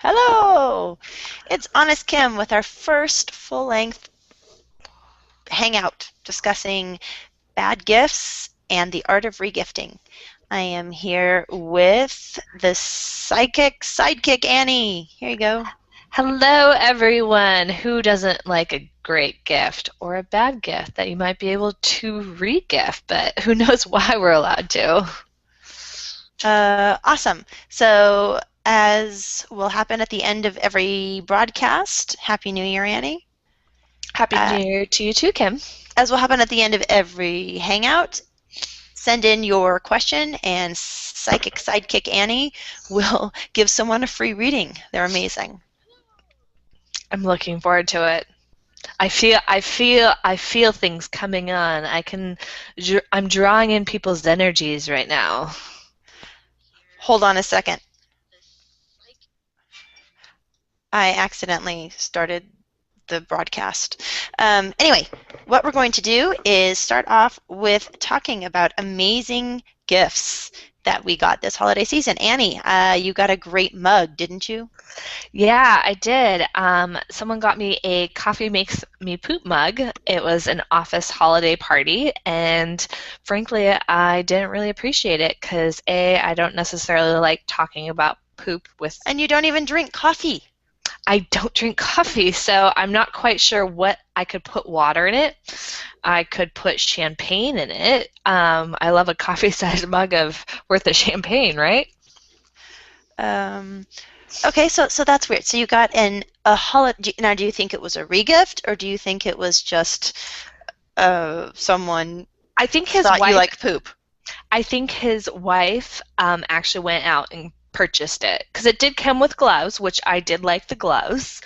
Hello! It's Honest Kim with our first full-length hangout discussing bad gifts and the art of regifting. I am here with the sidekick Annie. Here you go. Hello, everyone. Who doesn't like a great gift or a bad gift that you might be able to re-gift, but who knows why we're allowed to? Awesome. So, as will happen at the end of every broadcast, Happy New Year, Annie. Happy Uh, New Year to you too, Kim. as will happen at the end of every hangout, send in your question and Psychic Sidekick Annie will give someone a free reading. They're amazing. I'm looking forward to it. I feel things coming on. I'm drawing in people's energies right now. Hold on a second. I accidentally started the broadcast. Anyway, what we're going to do is start off with talking about amazing gifts that we got this holiday season. Annie, you got a great mug, didn't you? Yeah, I did. Someone got me a coffee makes me poop mug. It was an office holiday party, and frankly, I didn't really appreciate it because I don't necessarily like talking about poop with. And you don't even drink coffee. I don't drink coffee, so I'm not quite sure what I could put water in it. I could put champagne in it. I love a coffee-sized mug of worth of champagne, right? Um, okay, so that's weird. So you got a holiday. Now, do you think it was a regift, or do you think it was just someone I think his thought you wife like poop? I think his wife actually went out and purchased it because it did come with gloves, which I did like the gloves.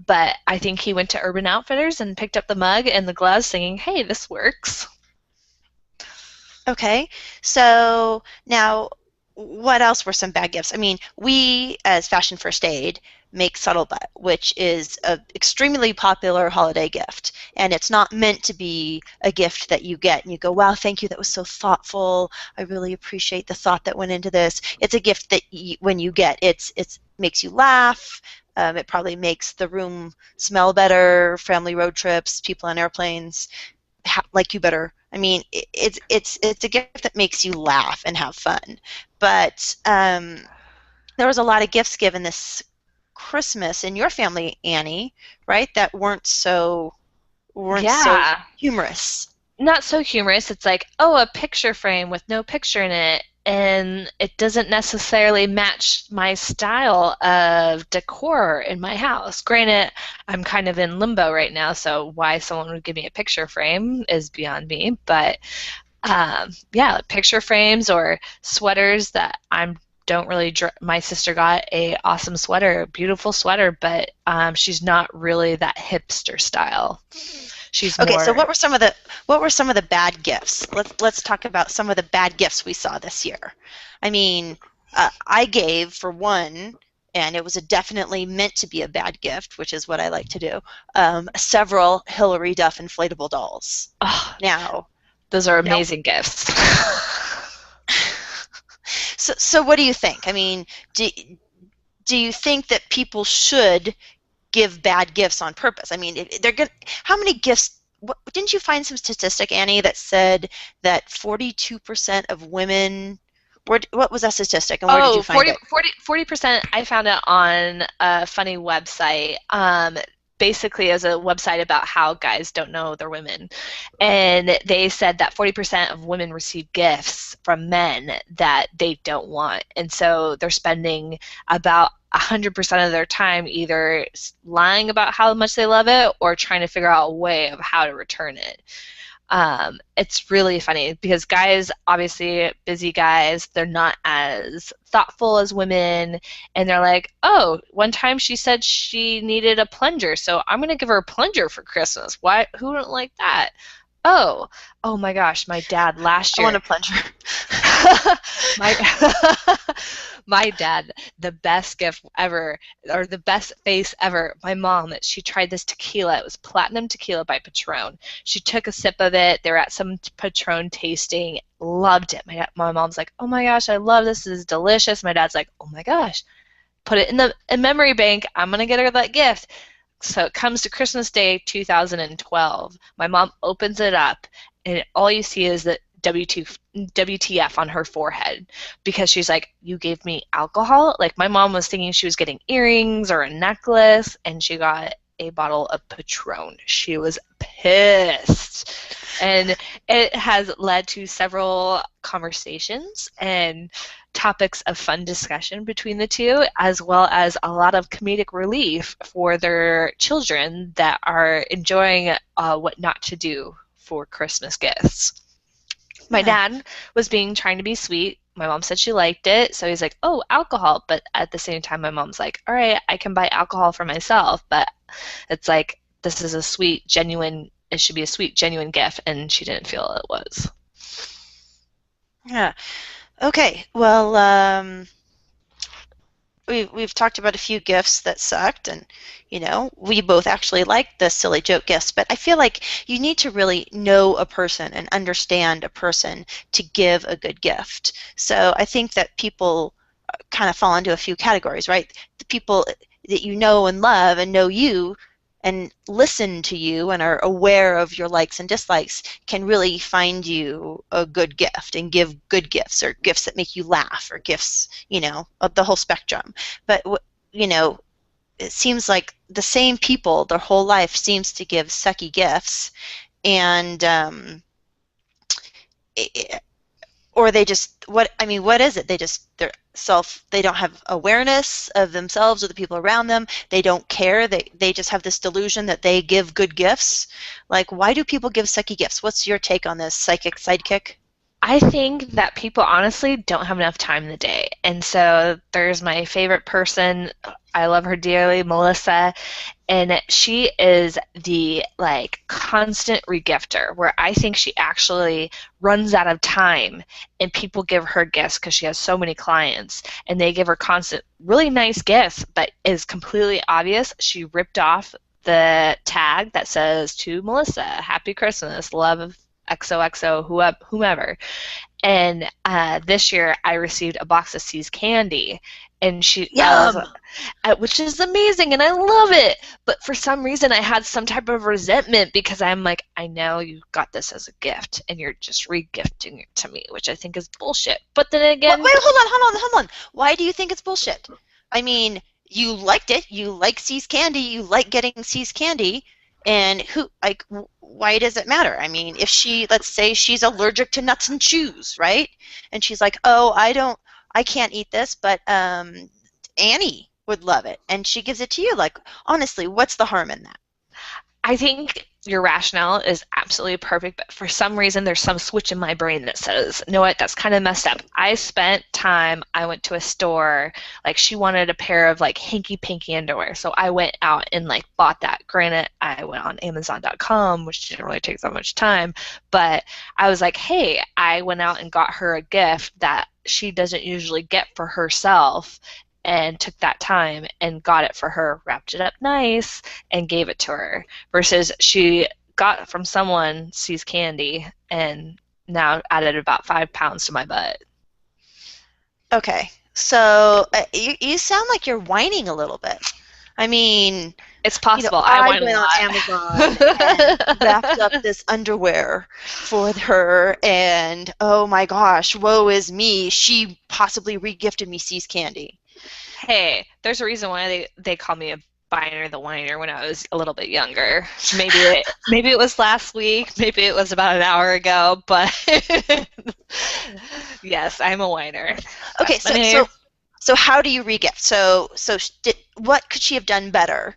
But I think he went to Urban Outfitters and picked up the mug and the gloves, thinking, "Hey, this works." Okay, so now what else were some bad gifts? I mean, we as Fashion First Aid make Subtle Butt, which is an extremely popular holiday gift. And it's not meant to be a gift that you get and you go, wow, thank you, that was so thoughtful. I really appreciate the thought that went into this. It's a gift that when you get, it's makes you laugh. It probably makes the room smell better, family road trips, people on airplanes like you better. I mean, it's a gift that makes you laugh and have fun. But there was a lot of gifts given this Christmas in your family, Annie, right? That weren't so Yeah, humorous. not so humorous. It's like, oh, a picture frame with no picture in it, and it doesn't necessarily match my style of decor in my house. Granted, I'm kind of in limbo right now, so why someone would give me a picture frame is beyond me. But yeah, like picture frames or sweaters that I'm don't really. My sister got a awesome sweater, beautiful sweater, but she's not really that hipster style. She's Okay, so more. what were some of the bad gifts? Let's talk about some of the bad gifts we saw this year. I mean, I gave for one, and it was a definitely meant to be a bad gift, which is what I like to do. Several Hillary Duff inflatable dolls. Oh, Now, those are now, amazing gifts. so what do you think? I mean, do you think that people should give bad gifts on purpose? I mean, they're good. How many gifts? Didn't you find some statistic, Annie, that said that 42% of women? What was that statistic, and where did you Oh, find it? 40% I found it on a funny website. Basically as a website about how guys don't know their women. And they said that 40% of women receive gifts from men that they don't want. And so they're spending about 100% of their time either lying about how much they love it or trying to figure out a way of how to return it. It's really funny because guys, obviously busy guys, they're not as thoughtful as women, and they're like, oh, one time she said she needed a plunger, so I'm gonna give her a plunger for Christmas. Why? Who don't like that? Oh, oh my gosh, my dad last I want a year. plunger. my my dad, the best gift ever, or the best face ever. My mom, she tried this tequila. It was platinum tequila by Patron. She took a sip of it. They were at some Patron tasting. Loved it. My mom's like, oh my gosh, I love this. This is delicious. My dad's like, oh my gosh, put it in the memory bank. I'm gonna get her that gift. So it comes to Christmas Day 2012. My mom opens it up, and all you see is the WTF on her forehead because she's like, "You gave me alcohol?" Like, my mom was thinking she was getting earrings or a necklace, and she got a bottle of Patron. She was pissed. And it has led to several conversations and topics of fun discussion between the two, as well as a lot of comedic relief for their children that are enjoying what not to do for Christmas gifts. My Yeah. dad was trying to be sweet. My mom said she liked it, so he's like, "Oh, alcohol." But at the same time, my mom's like, "All right, I can buy alcohol for myself." But it's like, this is a sweet, genuine, it should be a sweet, genuine gift, and she didn't feel it was. Yeah. Okay. Well, we've talked about a few gifts that sucked, and we both actually liked the silly joke gifts, but I feel like you need to really know a person and understand a person to give a good gift. So I think that people kind of fall into a few categories, right? The people that you know and love and know you and listen to you and are aware of your likes and dislikes can really find you a good gift and give good gifts, or gifts that make you laugh, or gifts, of the whole spectrum. But it seems like the same people their whole life seems to give sucky gifts, and it, or they just, what is it? They don't have awareness of themselves or the people around them. They don't care. They just have this delusion that they give good gifts. Like, why do people give sucky gifts? What's your take on this, psychic sidekick? I think that people honestly don't have enough time in the day. And so there's my favorite person. I love her dearly, Melissa. And she is the like constant regifter, where I think she actually runs out of time and people give her gifts because she has so many clients and they give her constant really nice gifts, but is completely obvious she ripped off the tag that says, "To Melissa, Happy Christmas, love of XOXO, whomever." And this year I received a box of C's candy, and Yum. which is amazing, and I love it. But for some reason, I had some type of resentment because I'm like, I know you got this as a gift, and you're just regifting it to me, which I think is bullshit. But then Wait, again, hold on. Why do you think it's bullshit? I mean, you liked it. You like C's candy. You like getting C's candy. And why does it matter? I mean, if let's say she's allergic to nuts and chews, right? And she's like, "Oh, I can't eat this, but Annie would love it," and she gives it to you. Like, honestly, what's the harm in that? I think your rationale is absolutely perfect, but for some reason there's some switch in my brain that says, "You know what, that's kind of messed up." I went to a store, like she wanted a pair of like hanky-panky underwear, so I went out and like bought that. Granted, I went on Amazon.com, which didn't really take that much time, but I was like, hey, I went out and got her a gift that she doesn't usually get for herself, and took that time and got it for her, wrapped it up nice, and gave it to her, versus she got from someone C's candy and now added about 5 pounds to my butt. Okay, so you sound like you're whining a little bit. I mean, It's possible. I I whine went on Amazon and a wrapped up lot. this underwear for her, and oh my gosh, woe is me. She possibly regifted me C's candy. Hey, there's a reason why they call me a Biner the Whiner when I was a little bit younger. Maybe it was last week, maybe it was about an hour ago, but yes, I'm a whiner. Okay, That's my name. so how do you regift? What could she have done better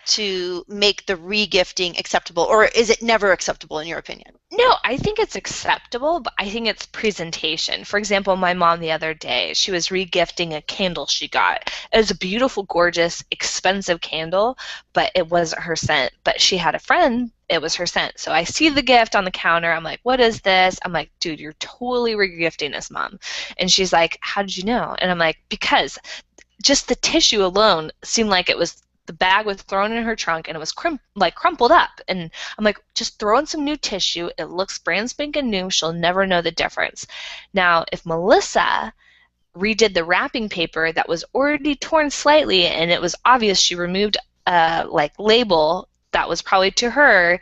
to make the regifting acceptable, or is it never acceptable in your opinion? No, I think it's acceptable, but I think it's presentation. For example, my mom the other day, she was regifting a candle she got. It was a beautiful, gorgeous, expensive candle, but it wasn't her scent. But she had a friend, it was her scent. So I see the gift on the counter. I'm like, "What is this?" I'm like, "Dude, you're totally regifting this, Mom." And she's like, "How did you know?" And I'm like, "Because just the tissue alone seemed like it was the bag was thrown in her trunk and it was crumpled up." And I'm like, "Just throw in some new tissue. It looks brand spanking new. She'll never know the difference." Now, if Melissa redid the wrapping paper that was already torn slightly, and it was obvious she removed a like label that was probably to her,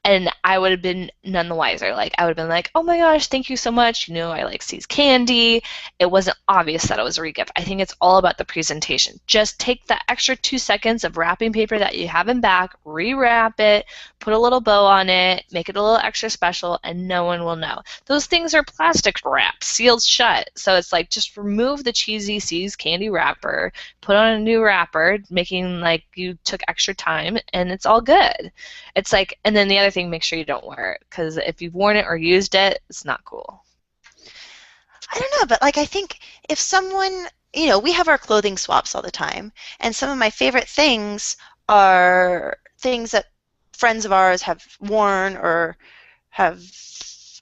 and I would have been none the wiser. Like, I would have been like, oh my gosh, thank you so much. You know, I like C's candy. It wasn't obvious that it was a regift. I think it's all about the presentation. Just take that extra 2 seconds of wrapping paper that you have in back, rewrap it, put a little bow on it, make it a little extra special, and no one will know. Those things are plastic wrap, sealed shut. So it's like, just remove the cheesy C's candy wrapper, put on a new wrapper, making like you took extra time, and it's all good. It's like, and then the other thing, make sure you don't wear it, because if you've worn it or used it, it's not cool. I don't know, but like I think if someone, we have our clothing swaps all the time, and some of my favorite things are things that friends of ours have worn or have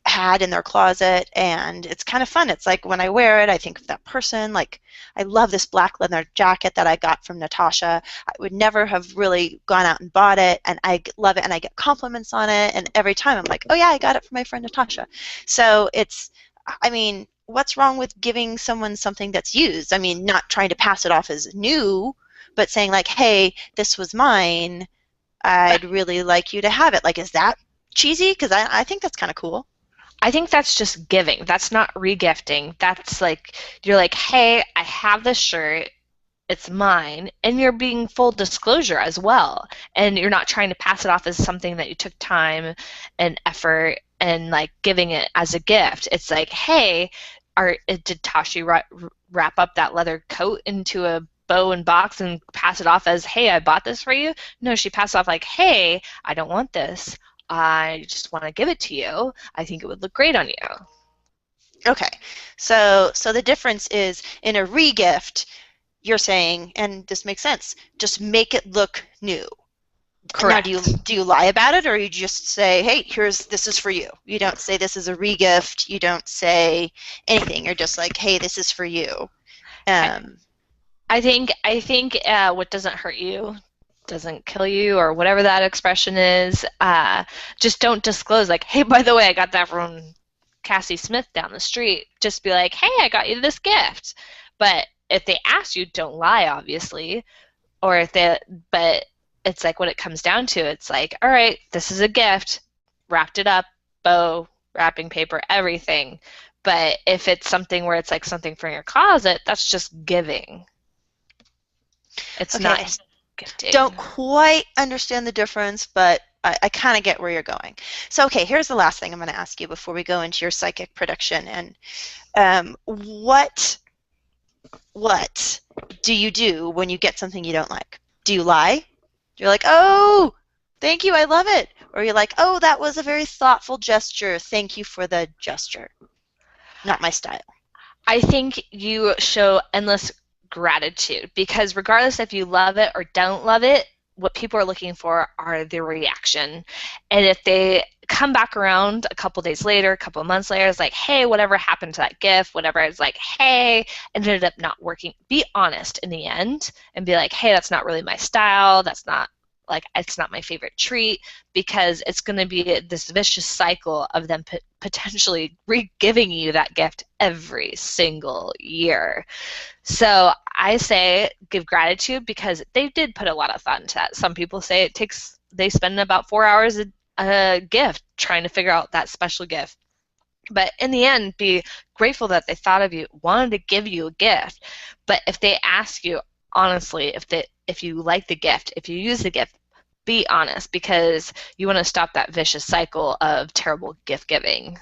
had in their closet, and it's kind of fun. It's like when I wear it, I think of that person. Like, I love this black leather jacket that I got from Natasha. I would never have really gone out and bought it, and I love it, and I get compliments on it, and every time I'm like, oh yeah, I got it from my friend Natasha. So I mean, what's wrong with giving someone something that's used? I mean, not trying to pass it off as new, but saying like, hey, this was mine. I'd really like you to have it. Like, is that cheesy? Because I think that's kind of cool. I think that's just giving. That's not regifting. That's like, you're like, hey, I have this shirt. It's mine. And you're being full disclosure as well. And you're not trying to pass it off as something that you took time and effort and like giving it as a gift. It's like, hey, did Tashi wrap up that leather coat into a bow and box and pass it off as, hey, I bought this for you? No, she passed off like, hey, I don't want this. I just want to give it to you. I think it would look great on you. Okay, so the difference is in a regift, you're saying, and this makes sense, just make it look new. Correct. Now, do you lie about it, or you just say, hey, this is for you? You don't say this is a regift. You don't say anything. You're just like, hey, this is for you. I think what doesn't hurt you doesn't kill you, or whatever that expression is. Just don't disclose like, hey, by the way, I got that from Cassie Smith down the street. Just be like, hey, I got you this gift. But if they ask you, don't lie, obviously. But it's like, when it comes down to it, it's like, all right, this is a gift, wrapped it up, bow, wrapping paper, everything. But if it's something where it's like something from your closet, that's just giving. It's okay. not gifting. Don't quite understand the difference, but I kind of get where you're going. So, okay, here's the last thing I'm going to ask you before we go into your psychic prediction. And what do you do when you get something you don't like? Do you lie? You're like, oh, thank you, I love it. Or you're like, oh, that was a very thoughtful gesture. Thank you for the gesture. Not my style. I think you show endless gratitude, because regardless if you love it or don't love it, what people are looking for are the reaction. And if they come back around a couple days later, a couple months later, it's like, hey, whatever happened to that gift, whatever, it's like, hey, it ended up not working. Be honest in the end and be like, hey, that's not really my style. That's not, like, it's not my favorite treat, because it's going to be this vicious cycle of them potentially re-giving you that gift every single year. So I say give gratitude, because they did put a lot of thought into that. Some people say they spend about 4 hours a gift trying to figure out that special gift. But in the end, be grateful that they thought of you, wanted to give you a gift. But if they ask you honestly, if you like the gift, if you use the gift, be honest, because you want to stop that vicious cycle of terrible gift giving.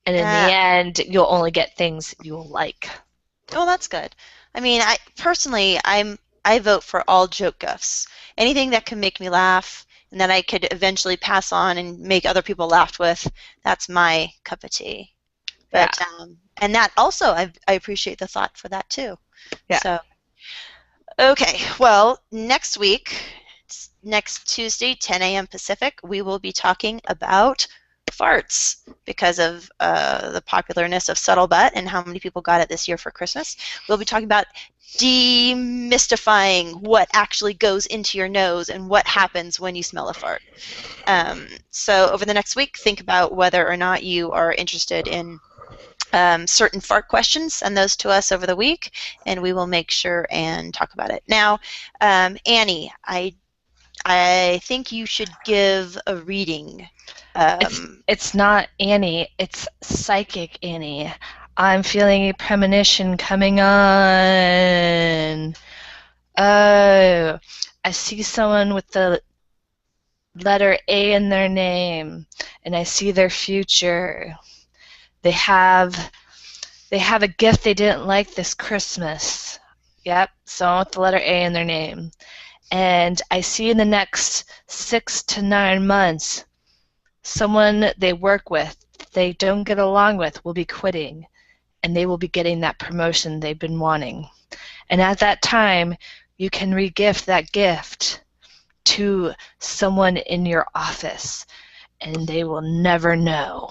And in the end, you'll only get things you'll like. Oh, that's good. I mean, I vote for all joke gifts. Anything that can make me laugh and that I could eventually pass on and make other people laugh with, that's my cup of tea. But and that also, I appreciate the thought for that too. Yeah. So, okay, well, next week, next Tuesday, 10 a.m. Pacific, we will be talking about farts, because of the popularness of Subtle Butt and how many people got it this year for Christmas. We'll be talking about demystifying what actually goes into your nose and what happens when you smell a fart. So over the next week, think about whether or not you are interested in certain fart questions, send those to us over the week, and we will make sure and talk about it. Now, Annie, I think you should give a reading. It's Um, it's not Annie, it's Psychic Annie. I'm feeling a premonition coming on. Oh, I see someone with the letter A in their name, and I see their future. They have they have a gift they didn't like this Christmas. Yep, someone with the letter A in their name. And I see in the next 6 to 9 months, someone they work with, they don't get along with, will be quitting, and they will be getting that promotion they've been wanting. And at that time, you can regift that gift to someone in your office, and they will never know.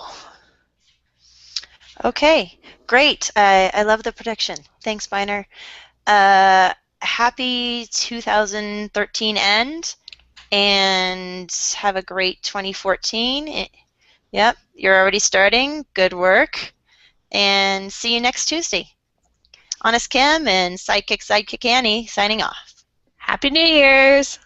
okay, great. I love the prediction. Thanks, Biner. Happy 2013 end, and have a great 2014. Yep, you're already starting. Good work. And see you next Tuesday. Honest Kim and Sidekick Annie signing off. Happy New Year's!